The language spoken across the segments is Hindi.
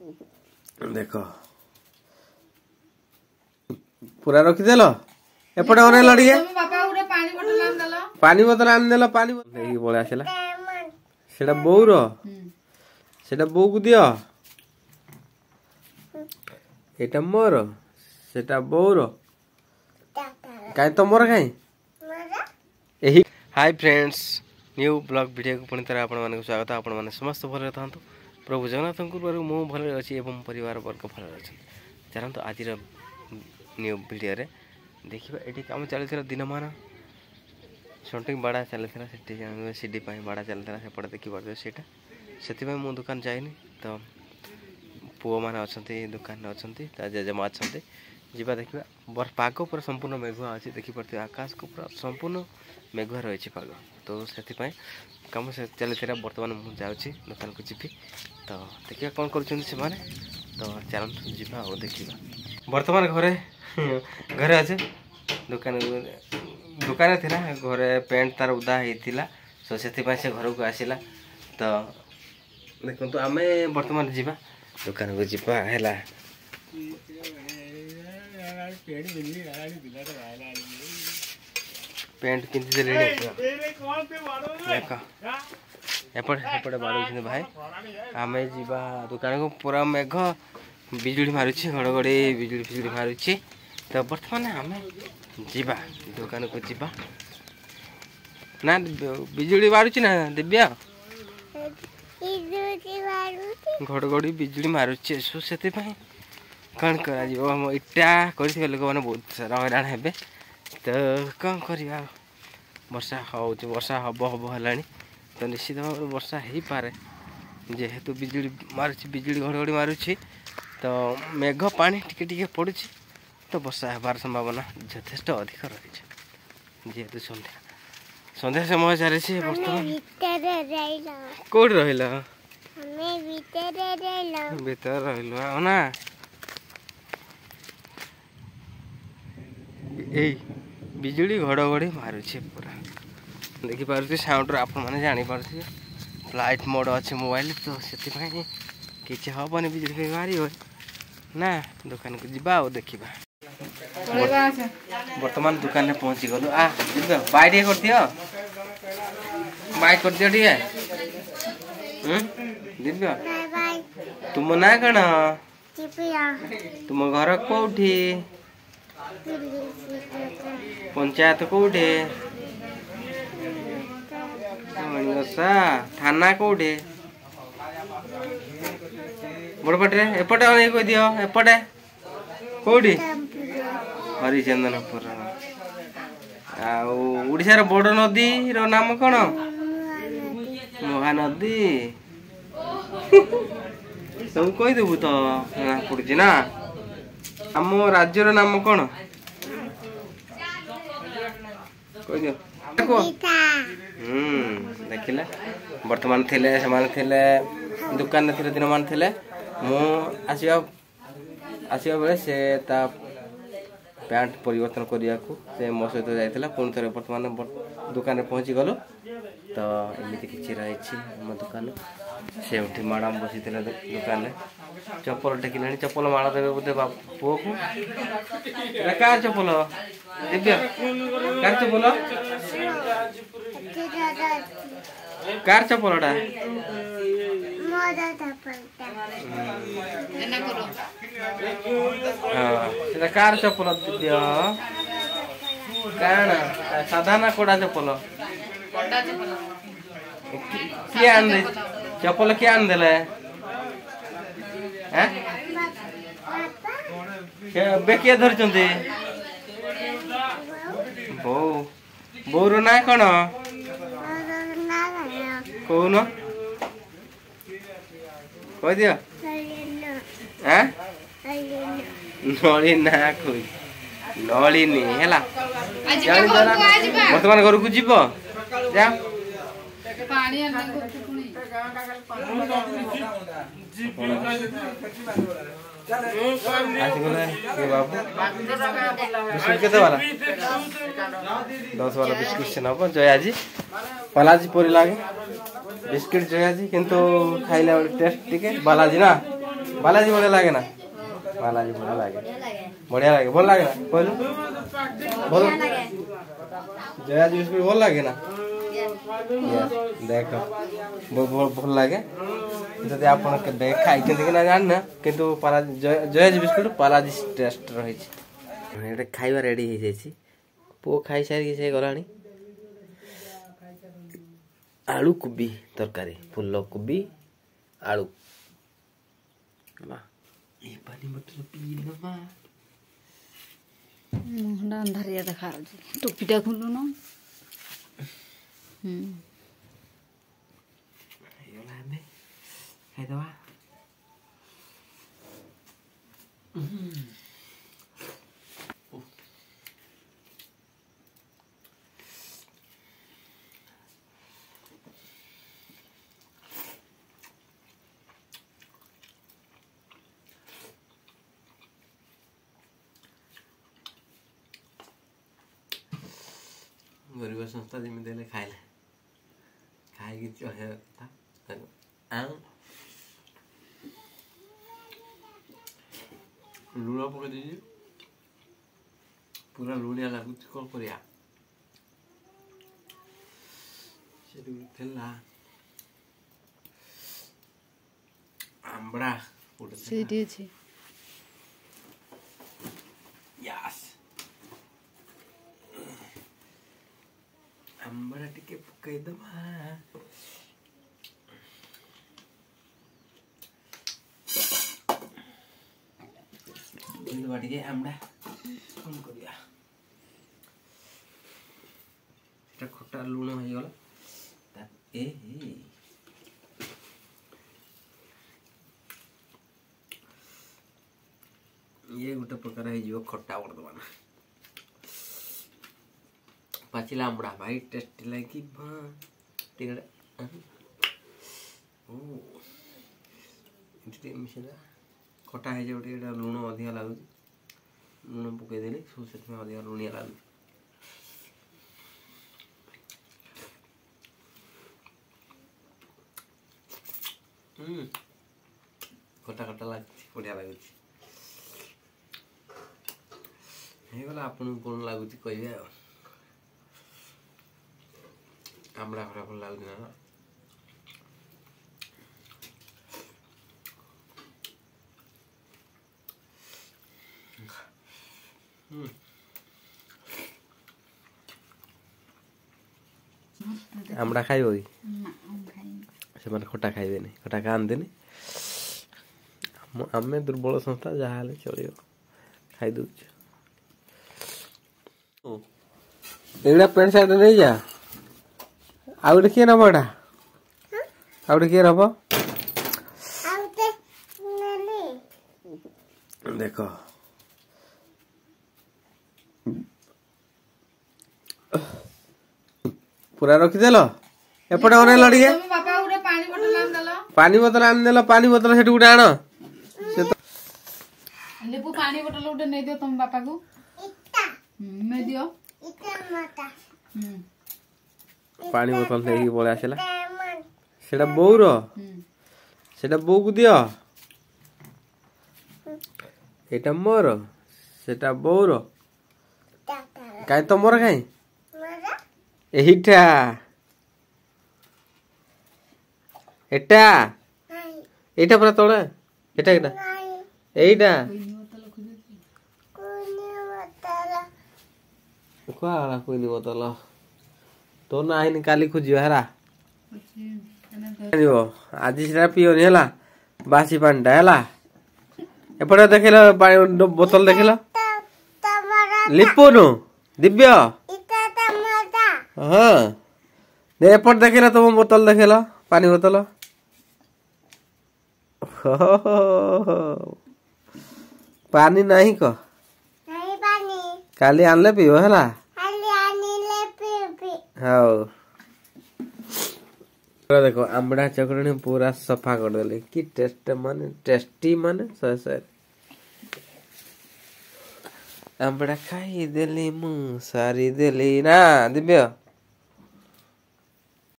देख पूरा रखीदेल एपटे ओरेल टे पानी बोतल आनीदेल पानी पलि आसला से बोर से बो को दियो एटा मोर सेटा बोर कहीं तुमर कहीं यही। Hi friends new blog video को पुणी तरह आपण मानक स्वागत। आपण माने समस्त भले था प्रभु जगन्नाथ मु भले अच्छी एवं परिवार वर्ग भले अच्छे। चलते आज न्यू वीडियो रे देखिए ये कम चलता दिनमान शंटिंग बाड़ा चलता सीढ़ी बाड़ा चलता सेपटे देखिए से मु दुकान जाइनि तो पुओ मैंने अच्छा दुकान अच्छा जेजेमा अच्छा जीवा देखा पाग पूरा संपूर्ण मेघुआ अच्छी देखिपे आकाश को पूरा संपूर्ण मेघुआ रही पाग तो से कम से चलता बर्तमान मुझे जाऊँगी दुकान को जी तो देखिए कौन कर तो चलते जीवा और देखा बर्तमान घरे घरे अच्छे दुकान दुकान थी घरे पेंट तार उदा होता तो से घर को आसला तो देखो आम बर्तमान जीवा दुकान को जीवा है पेंट किंती एपटे बाड़े भाई आम जीवा दुकान को पूरा मेघ बिजुली मारुची घड़घड़ी बिजुली फिजुली मारुची तो बर्तमान आम जीवा दुकान को जीवा ना बिजुली मारुची ना दिव्या घड़घड़ी बिजुली मारुची सो से कौन कर इटा कर लोक मैंने बहुत सारा हैरान हे तो कौन करवा वर्षा वर्षा हम हम है तो निश्चित भाव वर्षा हो पारे जेहेतु बिजुली मारुची बिजुली घड़घड़ी मारुची तो मेघ पानी टिके पड़ू तो वर्षा होबार संभावना यथेष्ट अधिक रही जेहेतु संध्या संध्या समय चली बर्तमान कौट रही भीतर रहा ना बिजुली घड़घड़ी मारुची पूरा देखिपे साउंड आप जानीपे फ्लाइट मोड अच्छे मोबाइल तो से किसी हेनी बिजुली मार ना दुकान को जीवा और देखा बर्तमान दुकान में पहुंची गलु बाय टे कर बाय कर दियो दिव्य तुम ना कण तुम घर कौटी पंचायत कौटे थाना कौटे बड़पटे एपटे नहीं कह दियो एपटे कौटी हरिचंदनपुर आशार बड़ नदी रो नाम कौन महानदी सब कहीदेबू तो पड़ी ना आम राज्यर नाम कौन कह दियो देखिले बर्तमान थिले दुकान थे दिन मान थे मु आसवा बेले से पैंट परिवर्तन करने को से मो सहित जाइला पुणी थे बर्तमान दुकान पहुँची गलु तो एमती किसी रही आम दुकान से मैडम बसी दुकान चप्पल टेकिले चप्पल माड़ देवे बोधे पुओ को क्या चप्पल दिव्य कार चप्पल कार चप्पलटा हाँ कार चप्पल दिव्य काण साधा ना कोड़ा चप्पल किए आन चप्पल किए आन देले बेकिया धरचंती बो बोर ना कौन कौन कह दियो नलिना कोई नलिनी है बर्तमान घर को जीव जा बिस्कुट के वाला 10 वाला बिस्कुट से नब जयाजी बालाजी परी लगे बिस्कुट जयाजी किंतु खाइला टेस्ट टिके बालाजी ना बालाजी बढ़िया लगे ना बालाजी बढ़िया लगे भल लगे ना कहलु भल जया बिस्कुट भल लगे ना देख भल लगे जदि आप खाई कि ना जान किंतु जया बिस्कुट बालाजी टेस्ट रही खाଇବା रेडी हो जाए पुओ खाई सारी से गला आलू कोबी तरकारी फुल कोबी आलू ये पानी बोतल पी लो मुंडा अंधारिया देखा टोपीटा खुलु न खाइदवा गरीब संस्था जमी देले खाइले खाई चढ़े लुण पकई दीजिए पूरा लुणिया लगुच कौन करिया आंबड़ा यस आंबड़ा टिके पकई दबा टिके आंबड़ा कौन करिया এটা খটা লুণ হয়ে গেল ये गोटे प्रकार हो खटा वर्तमान पाचिला आंबड़ा भाई टेस्टी लगी मिसेदा खटा है लुण अधिक लगुच लुण पकईदेली से अधिक लुणिया लगुच खटा खटा लगुच बढ़िया लगुच आपन कौन लगुच कहे आंबड़ा खरा भल लगुच ना आंबड़ा खाइब कि से खटा खाइबे खटा खाआंते आम दुर्बल संस्था जहाँ चलो खाई दौ एगुड़ा पेंट सार्ट नहीं जा आउ किए नब एटा आउ किए नब देख पूरा रखीदेल एपटे अनेल टे पानी बोतल आनदेल पानी बोतल से गोटे आण लेपु पानी बोतल गोटे नहीं दियो तुम बापा को नहीं दियो पानी बोतल नहीं पड़े आसला सेटा बोर सेटा बो को दियो एटा मोर सेटा बोर काई तमर काई एटा एटा एटा पूरा तोड़ा एटा एटा एटा कोला कोई नहीं बोतल तो ना आईन काली खोजियो हेरा आज से पियोनी है बासी पानीटा है एपटे देखेल बोतल देखेल लिपुनु दिव्य हाँ एपट देखेल तुम बोतल देखेल पानी बोतल पानी नहीं क काली आनले पियो है हाँ देखो आंबड़ा चकड़ी पूरा सफा कर देले कि टेस्ट माने टेस्टी माने सर आंबड़ा खाई देली मु सारी देली ना दिव्य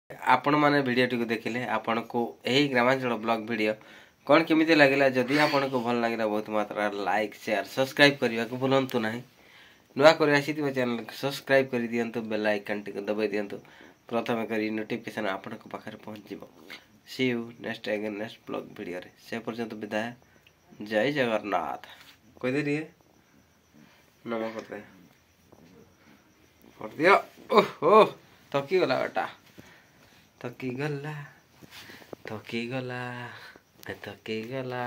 आपण माने वीडियो टी को देखिले आपण को यही ग्रामांचल ब्लॉग वीडियो कौन केमिति लगिला जदि आपको भल लगिला बहुत मात्रा लाइक शेयर सब्सक्राइब करने को भूलु ना नुआ कर आसीथिबा चैनल को सब्सक्राइब कर दियंतु बेल आइकन टिक दबाई दियंतु प्रथम करी नोटिफिकेशन आपनको पाखरे पहुंच जिवो see you next again next blog video रे से पर्यंत विदाय जय जगन्नाथ कोई दे रही नमो करते कर दियो ओहो थकी गला बेटा थकी गला थकी गला थकी गला।